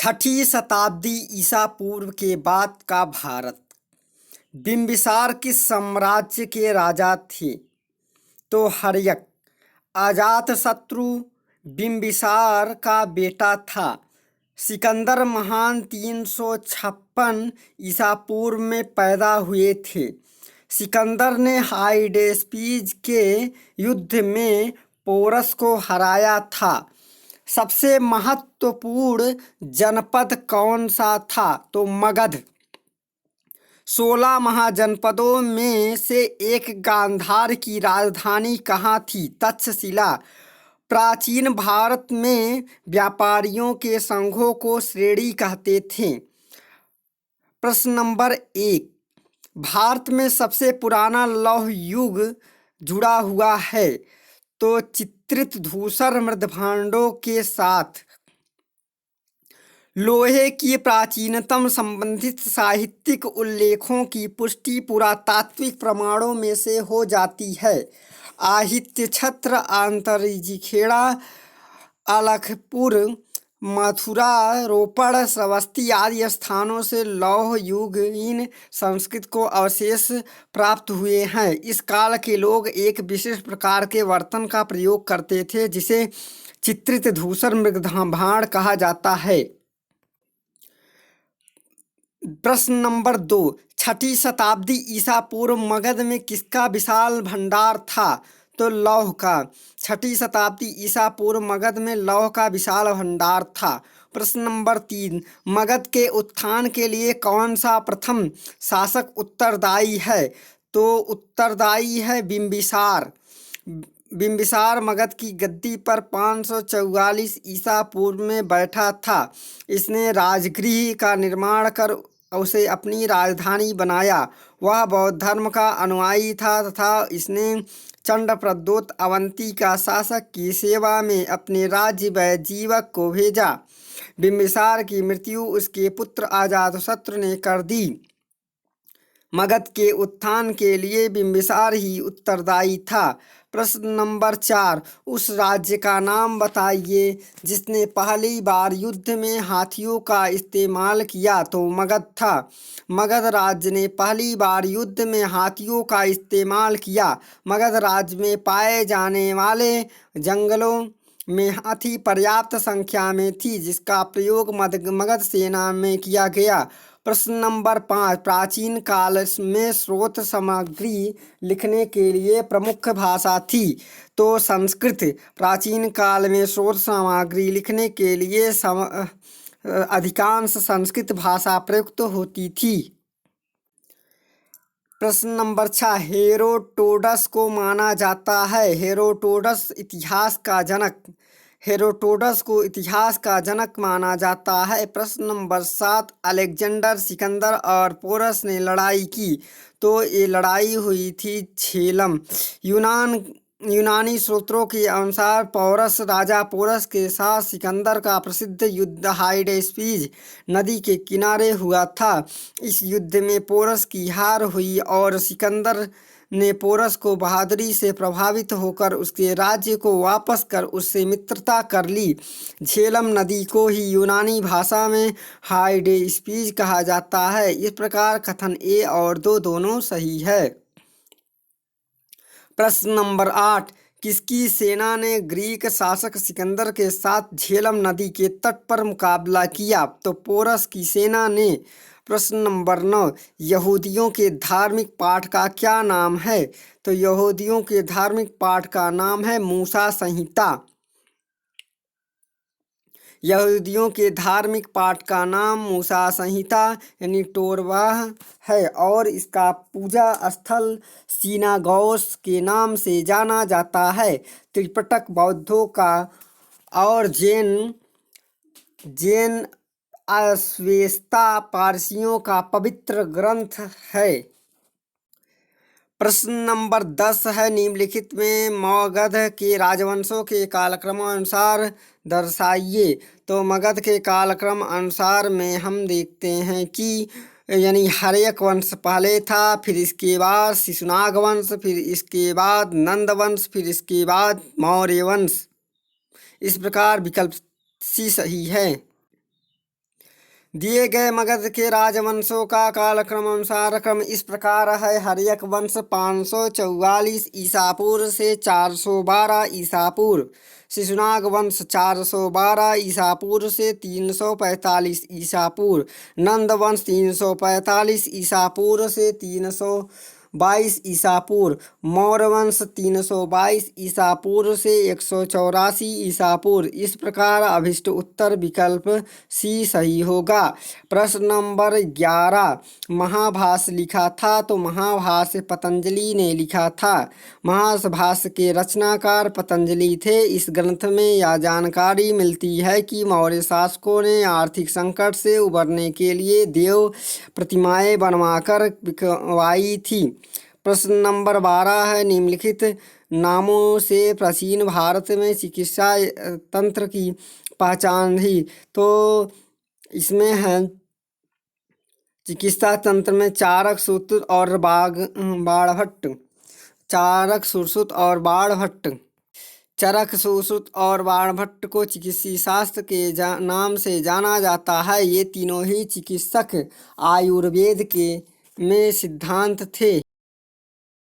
छठी शताब्दी ईसा पूर्व के बाद का भारत। बिंबिसार किस साम्राज्य के राजा थे? तो हर्यक। अजातशत्रु बिंबिसार का बेटा था। सिकंदर महान 356 ईसा पूर्व में पैदा हुए थे। सिकंदर ने हाइडेस्पीज के युद्ध में पोरस को हराया था। सबसे महत्वपूर्ण जनपद कौन सा था? तो मगध। 16 महाजनपदों में से एक गांधार की राजधानी कहाँ थी? तक्षशिला। प्राचीन भारत में व्यापारियों के संघों को श्रेणी कहते थे। प्रश्न नंबर 1, भारत में सबसे पुराना लौह युग जुड़ा हुआ है? तो चित्रित धूसर मृदभांडों के साथ। लोहे की प्राचीनतम संबंधित साहित्यिक उल्लेखों की पुष्टि पुरातात्विक प्रमाणों में से हो जाती है। आहित्य छत्र, आंतरजीखेड़ा, अलखपुर, मथुरा, रोपड़, श्रावस्ती आदि स्थानों से लौह युगीन संस्कृत को अवशेष प्राप्त हुए हैं। इस काल के लोग एक विशिष्ट प्रकार के बर्तन का प्रयोग करते थे जिसे चित्रित धूसर मृदभांड कहा जाता है। प्रश्न नंबर 2, छठी शताब्दी ईसा पूर्व मगध में किसका विशाल भंडार था? तो लौह का। छठी शताब्दी ईसा पूर्व मगध में लौह का विशाल भंडार था। प्रश्न नंबर 3, मगध के उत्थान के लिए कौन सा प्रथम शासक उत्तरदायी है? तो उत्तरदायी है बिंबिसार। बिंबिसार मगध की गद्दी पर 544 ईसा पूर्व में बैठा था। इसने राजगृह का निर्माण कर उसे अपनी राजधानी बनाया। वह बौद्ध धर्म का अनुयायी था तथा इसने चंडप्रद्योत अवंती का शासक की सेवा में अपने राज्य वैजीवक को भेजा। बिंबिसार की मृत्यु उसके पुत्र अजातशत्रु ने कर दी। मगध के उत्थान के लिए बिंबिसार ही उत्तरदायी था। प्रश्न नंबर 4, उस राज्य का नाम बताइए जिसने पहली बार युद्ध में हाथियों का इस्तेमाल किया? तो मगध था। मगध राज्य ने पहली बार युद्ध में हाथियों का इस्तेमाल किया। मगध राज्य में पाए जाने वाले जंगलों में हाथी पर्याप्त संख्या में थी जिसका प्रयोग मगध सेना में किया गया। प्रश्न नंबर 5, प्राचीन काल में स्रोत सामग्री लिखने के लिए प्रमुख भाषा थी? तो संस्कृत। प्राचीन काल में स्रोत सामग्री लिखने के लिए अधिकांश संस्कृत भाषा प्रयुक्त होती थी। प्रश्न नंबर 6, हेरोडोटस को माना जाता है? हेरोडोटस को इतिहास का जनक माना जाता है। प्रश्न नंबर 7, अलेक्जेंडर, सिकंदर और पोरस ने लड़ाई की? तो ये लड़ाई हुई थी झेलम। यूनानी स्रोतों के अनुसार राजा पोरस के साथ सिकंदर का प्रसिद्ध युद्ध हाइडेस्पीज नदी के किनारे हुआ था। इस युद्ध में पोरस की हार हुई और सिकंदर ने पोरस को बहादुरी से प्रभावित होकर उसके राज्य को वापस कर उससे मित्रता कर ली। झेलम नदी को ही यूनानी भाषा में हाइडेस्पीज कहा जाता है। इस प्रकार कथन ए और दो दोनों सही है। प्रश्न नंबर 8, किसकी सेना ने ग्रीक शासक सिकंदर के साथ झेलम नदी के तट पर मुकाबला किया? तो पोरस की सेना ने। प्रश्न नंबर 9, यहूदियों के धार्मिक पाठ का क्या नाम है? तो यहूदियों के धार्मिक पाठ का नाम है मूसा संहिता। यहूदियों के धार्मिक पाठ का नाम मूसा संहिता यानी टोरवाह है और इसका पूजा स्थल सिनागोस के नाम से जाना जाता है। त्रिपिटक बौद्धों का और जैन अश्वेस्ता पारसियों का पवित्र ग्रंथ है। प्रश्न नंबर 10 है, निम्नलिखित में मगध के राजवंशों के कालक्रम अनुसार दर्शाइए। तो मगध के कालक्रम अनुसार में हम देखते हैं कि यानी हर्यक वंश पहले था, फिर इसके बाद शिशुनाग वंश, फिर इसके बाद नंद वंश, फिर इसके बाद मौर्य वंश। इस प्रकार विकल्प सी सही है। दिए गए मगध के राजवंशों का कालक्रम अनुसार क्रम इस प्रकार है। हर्यक वंश 544 ईसा पूर्व से 412 ईसा पूर्व, शिशुनाग वंश 412 ईसा पूर्व से 345 ईसा पूर्व, नंद वंश 345 ईसा पूर्व से 322 ईसा पूर्व, मौर्य वंश 322 ईसा पूर्व से 184 ईसा पूर्व। इस प्रकार अभिष्ट उत्तर विकल्प सी सही होगा। प्रश्न नंबर 11, महाभाष्य लिखा था तो महाभाष्य पतंजलि ने लिखा था। महाभाष्य के रचनाकार पतंजलि थे। इस ग्रंथ में यह जानकारी मिलती है कि मौर्य शासकों ने आर्थिक संकट से उबरने के लिए देव प्रतिमाएं बनवाकर बिकवाई थी। प्रश्न नंबर 12 है, निम्नलिखित नामों से प्राचीन भारत में चिकित्सा तंत्र की पहचान थी। तो इसमें है चिकित्सा तंत्र में चारक, सुश्रुत और बाणभट्ट। चारक, सुश्रुत और बाणभट्ट। चरक, सुश्रुत और बाणभट्ट को चिकित्सीय शास्त्र के नाम से जाना जाता है। ये तीनों ही चिकित्सक आयुर्वेद के में सिद्धांत थे।